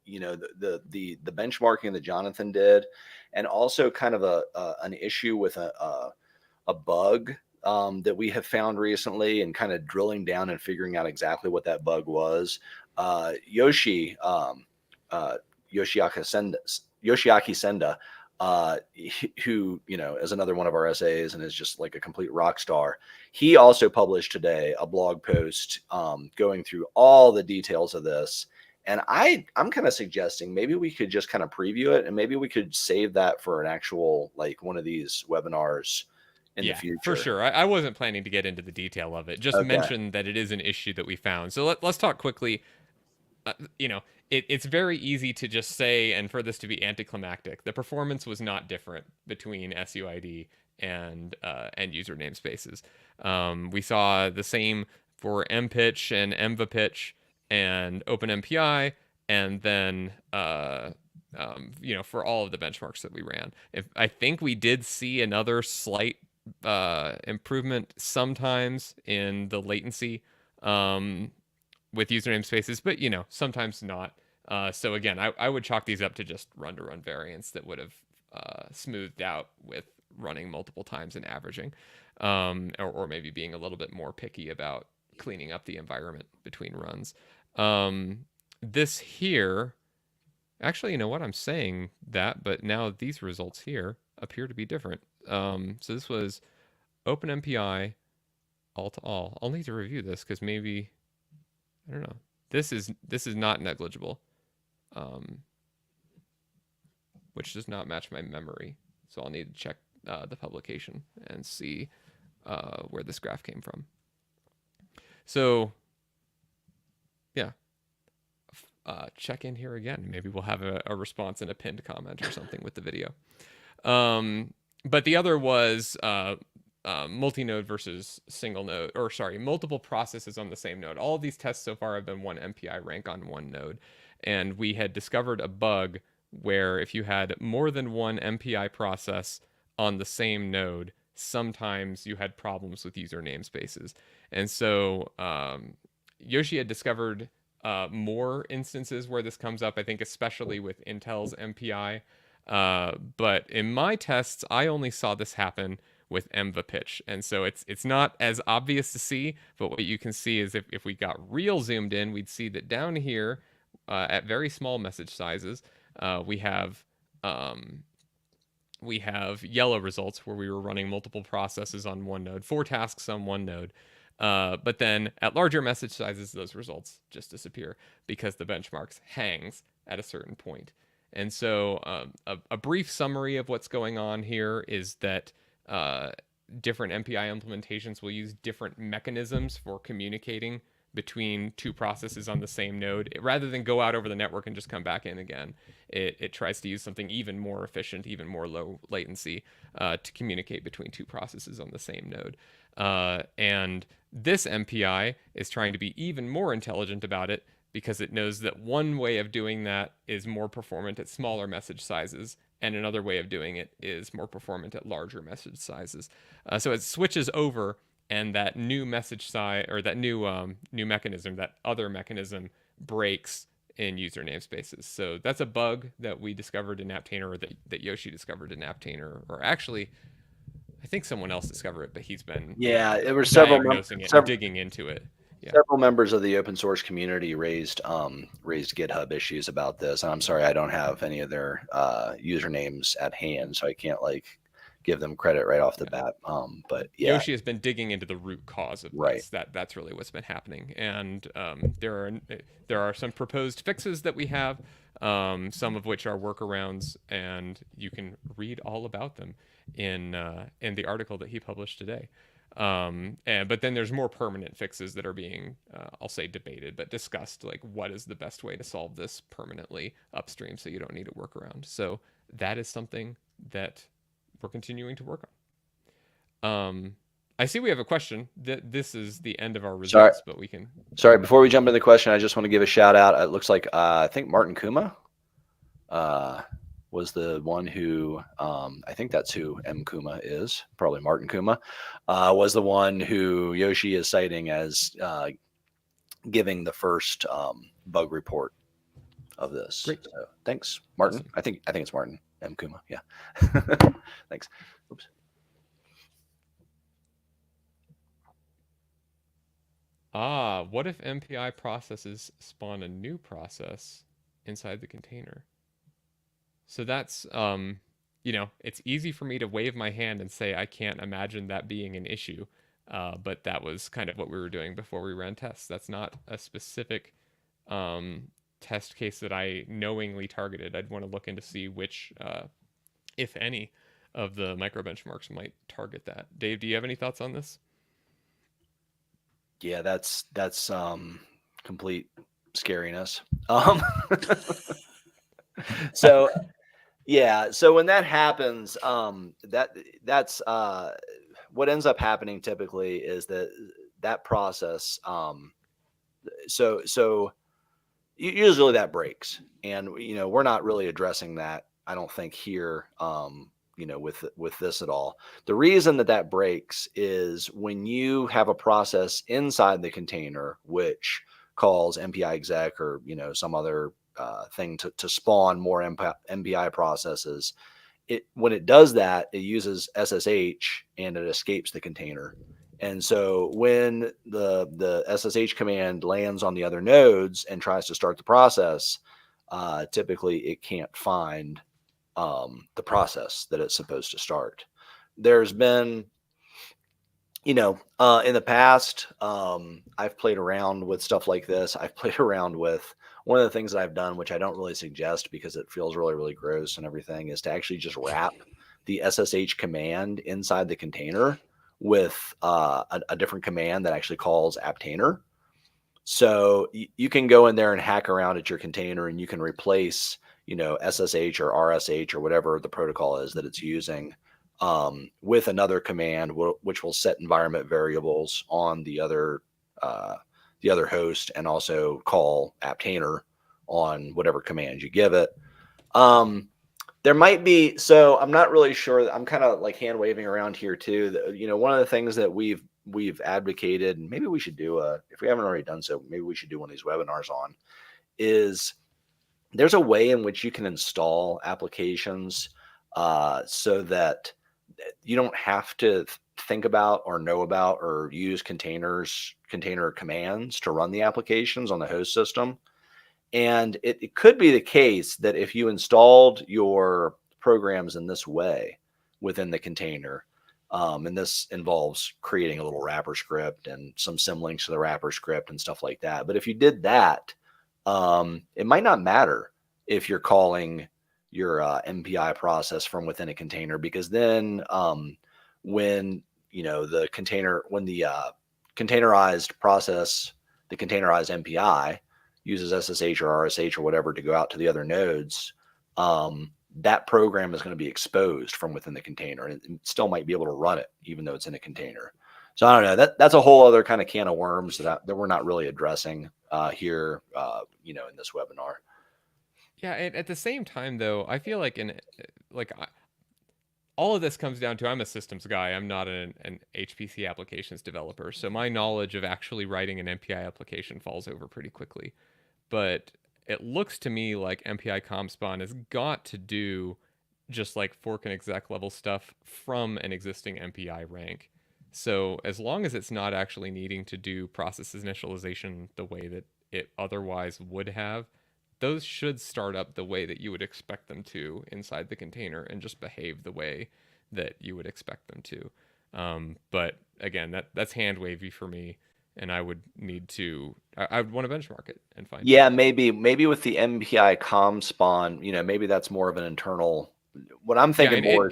you know, the benchmarking that Jonathan did, and also kind of an issue with a bug that we have found recently, and kind of drilling down and figuring out exactly what that bug was. Yoshiaki Senda, who, you know, is another one of our SAs and is just like a complete rock star. He also published today a blog post going through all the details of this. And I'm kind of suggesting maybe we could just kind of preview it, and maybe we could save that for an actual, like, one of these webinars in the future. For sure. I wasn't planning to get into the detail of it. Just mention that it is an issue that we found. So let's talk quickly. You know, it's very easy to just say, and for this to be anticlimactic, the performance was not different between SUID and user namespaces. We saw the same for mpitch and mvapitch and OpenMPI, and then you know, for all of the benchmarks that we ran. I think we did see another slight improvement sometimes in the latency with user namespaces, but, you know, sometimes not. So again, I would chalk these up to just run-to-run variance that would have smoothed out with running multiple times and averaging, or maybe being a little bit more picky about cleaning up the environment between runs. This here, actually, you know what, I'm saying that, but now these results here appear to be different. So this was OpenMPI all. I'll need to review this because maybe, I don't know. This is not negligible, which does not match my memory. So I'll need to check the publication and see where this graph came from. So yeah, check in here again. Maybe we'll have a response in a pinned comment or something with the video. But the other was multi-node versus single node, or sorry, multiple processes on the same node. All of these tests so far have been one MPI rank on one node. And we had discovered a bug where if you had more than one MPI process on the same node, sometimes you had problems with user namespaces. And so Yoshi had discovered more instances where this comes up, I think especially with Intel's MPI. But in my tests, I only saw this happen with MVA pitch. And so it's not as obvious to see, but what you can see is if we got real zoomed in, we'd see that down here at very small message sizes, we have yellow results where we were running multiple processes on one node, 4 tasks on one node. But then at larger message sizes, those results just disappear because the benchmarks hangs at a certain point. And so a brief summary of what's going on here is that different MPI implementations will use different mechanisms for communicating between 2 processes on the same node. Rather than go out over the network and just come back in again, it tries to use something even more efficient, even more low latency to communicate between 2 processes on the same node. And this MPI is trying to be even more intelligent about it because it knows that one way of doing that is more performant at smaller message sizes, and another way of doing it is more performant at larger message sizes. So it switches over, and that new message size, or that new mechanism, that other mechanism, breaks in user namespaces. So that's a bug that we discovered in Apptainer, or that Yoshi discovered in Apptainer, or actually, I think someone else discovered it, but he's been there were several diagnosing it and digging into it. Yeah. Several members of the open source community raised GitHub issues about this. And I'm sorry, I don't have any of their usernames at hand, so I can't give them credit right off the bat. But yeah, Yoshi has been digging into the root cause of this. That's really what's been happening. And there are some proposed fixes that we have, some of which are workarounds, and you can read all about them in the article that he published today. But then there's more permanent fixes that are being, I'll say debated, but discussed, like what is the best way to solve this permanently upstream so you don't need a workaround. So that is something that we're continuing to work on. I see we have a question. This is the end of our results, but we can... Sorry, before we jump into the question, I just want to give a shout out. It looks like, I think Martin Kuma was the one who, I think that's who M. Kuma is, probably Martin Kuma, was the one who Yoshi is citing as giving the first bug report of this. Great. So, thanks, Martin. Awesome. I think it's Martin M. Kuma. Yeah. Thanks. Oops. What if MPI processes spawn a new process inside the container? So that's, it's easy for me to wave my hand and say I can't imagine that being an issue, but that was kind of what we were doing before we ran tests. That's not a specific test case that I knowingly targeted. I'd want to look into see which, if any, of the micro benchmarks might target that. Dave, do you have any thoughts on this? Yeah, that's complete scariness. So yeah, so when that happens, that's what ends up happening typically is that process. So usually that breaks, and we're not really addressing that, I don't think, here. With this at all. The reason that breaks is when you have a process inside the container which calls MPI exec or some other thing to spawn more MPI processes. When it does that, it uses SSH and it escapes the container. And so when the SSH command lands on the other nodes and tries to start the process, typically it can't find the process that it's supposed to start. There's been, in the past, I've played around with stuff like this. I've played around with one of the things that I've done, which I don't really suggest because it feels really, really gross and everything, is to actually just wrap the SSH command inside the container with a different command that actually calls Apptainer. So you can go in there and hack around at your container, and you can replace SSH or RSH or whatever the protocol is that it's using with another command, which will set environment variables on the other host and also call Apptainer on whatever command you give it. There might be, so I'm not really sure. I'm kind of like hand waving around here too. One of the things that we've advocated, and maybe we should do if we haven't already done so, maybe we should do one of these webinars on, is there's a way in which you can install applications so that you don't have to think about or know about or use container commands to run the applications on the host system. And it could be the case that if you installed your programs in this way within the container, and this involves creating a little wrapper script and some symlinks to the wrapper script and stuff like that. But if you did that, it might not matter if you're calling your MPI process from within a container, because then when the containerized process, the containerized MPI uses SSH or RSH or whatever to go out to the other nodes, that program is going to be exposed from within the container, and it still might be able to run it even though it's in a container. So I don't know. That's a whole other kind of can of worms that we're not really addressing here, in this webinar. Yeah, and at the same time, though, I feel like all of this comes down to, I'm a systems guy. I'm not an HPC applications developer, so my knowledge of actually writing an MPI application falls over pretty quickly. But it looks to me like MPI ComSpawn has got to do just like fork and exec level stuff from an existing MPI rank. So as long as it's not actually needing to do process initialization the way that it otherwise would have, those should start up the way that you would expect them to inside the container and just behave the way that you would expect them to. But again, that's hand wavy for me, and I would need to. I would want to benchmark it and find. Yeah, maybe with the MPI ComSpawn, maybe that's more of an internal. What I'm thinking more.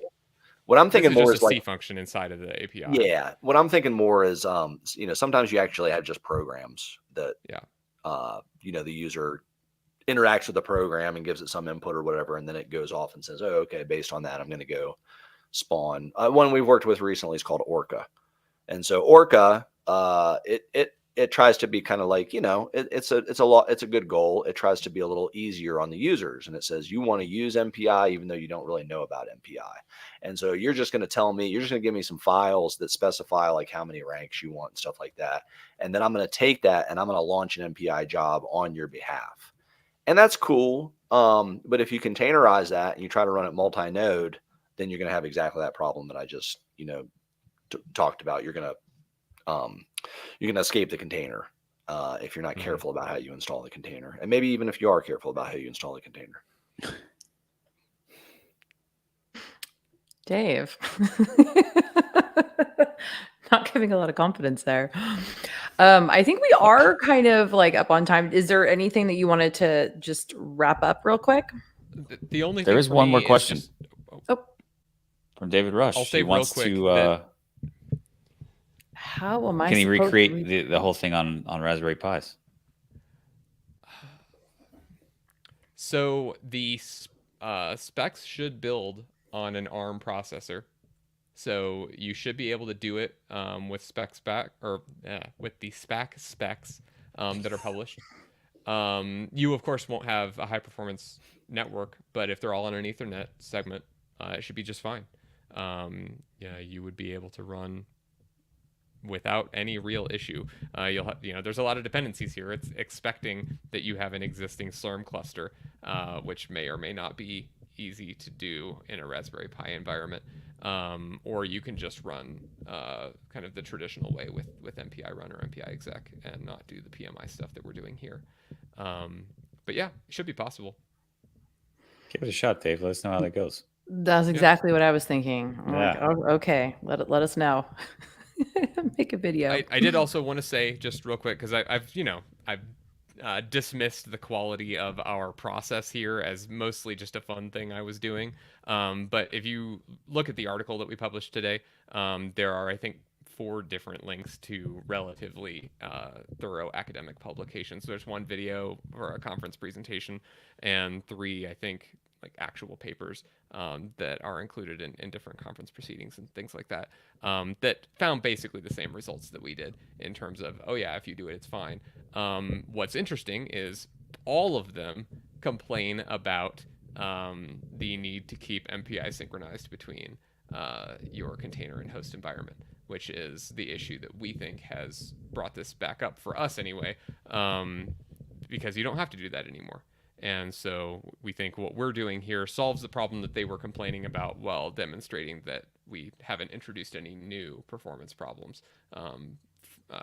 What I'm thinking more is like a C function inside of the API. Yeah, what I'm thinking more is, sometimes you actually have just programs that, the user interacts with the program and gives it some input or whatever, and then it goes off and says, "Oh, okay, based on that, I'm going to go spawn." One we've worked with recently is called Orca, and so Orca, it tries to be kind of like, it's a good goal. It tries to be a little easier on the users, and it says you want to use MPI even though you don't really know about MPI, and so you're just going to give me some files that specify like how many ranks you want and stuff like that, and then I'm going to take that and I'm going to launch an MPI job on your behalf. And that's cool. But if you containerize that and you try to run it multi-node, then you're going to have exactly that problem that I just, talked about. You're going to escape the container if you're not careful about how you install the container. And maybe even if you are careful about how you install the container. Dave. Not giving a lot of confidence there. I think we are kind of like up on time. Is there anything that you wanted to just wrap up real quick? The only there thing is one more question from David Rush. I'll say he wants to. How am I? Can he recreate the whole thing on Raspberry Pis? So the specs should build on an ARM processor. So you should be able to do it with with the specs that are published. You of course won't have a high performance network, but if they're all on an Ethernet segment, it should be just fine. You would be able to run without any real issue. You'll have, there's a lot of dependencies here. It's expecting that you have an existing Slurm cluster, which may or may not be easy to do in a Raspberry Pi environment. Or you can just run kind of the traditional way with MPI run or MPI exec and not do the PMI stuff that we're doing here. But yeah, it should be possible. Give it a shot, Dave. Let us know how that goes. That's exactly what I was thinking. Like, oh, okay, let us know. Make a video. I did also want to say just real quick, because I've dismissed the quality of our process here as mostly just a fun thing I was doing. But if you look at the article that we published today, there are, I think, 4 different links to relatively thorough academic publications. So there's 1 video for a conference presentation and 3, I think, like actual papers that are included in different conference proceedings and things like that, that found basically the same results that we did in terms of, oh yeah, if you do it, it's fine. What's interesting is all of them complain about the need to keep MPI synchronized between your container and host environment, which is the issue that we think has brought this back up for us anyway, because you don't have to do that anymore. And so we think what we're doing here solves the problem that they were complaining about, while demonstrating that we haven't introduced any new performance problems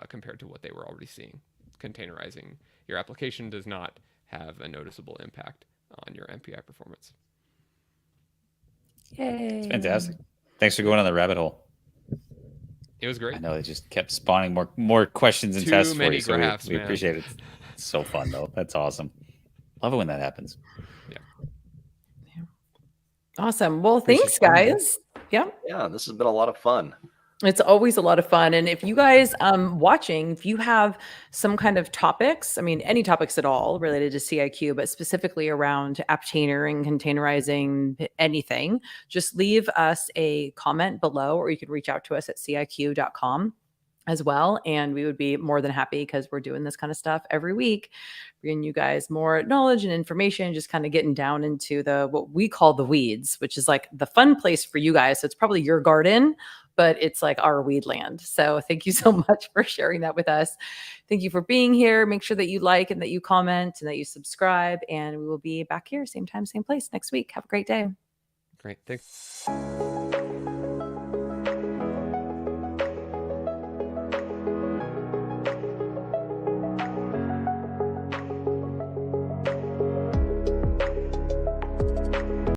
compared to what they were already seeing. Containerizing your application does not have a noticeable impact on your MPI performance. Yay. It's fantastic. Thanks for going on the rabbit hole. It was great. I know it just kept spawning more questions and tests for you. So graphs, we appreciate it. It's so fun though. That's awesome. Love it when that happens. Yeah. Awesome. Well, thanks, guys. Yeah. Yeah, this has been a lot of fun. It's always a lot of fun. And if you guys watching, if you have some kind of topics, I mean, any topics at all related to CIQ, but specifically around Apptainer and containerizing anything, just leave us a comment below, or you could reach out to us at ciq.com as well. And we would be more than happy, because we're doing this kind of stuff every week, bringing you guys more knowledge and information, just kind of getting down into what we call the weeds, which is like the fun place for you guys. So it's probably your garden, but it's like our weed land. So thank you so much for sharing that with us. Thank you for being here. Make sure that you like and that you comment and that you subscribe. And we will be back here, same time, same place next week. Have a great day. Great. Thanks.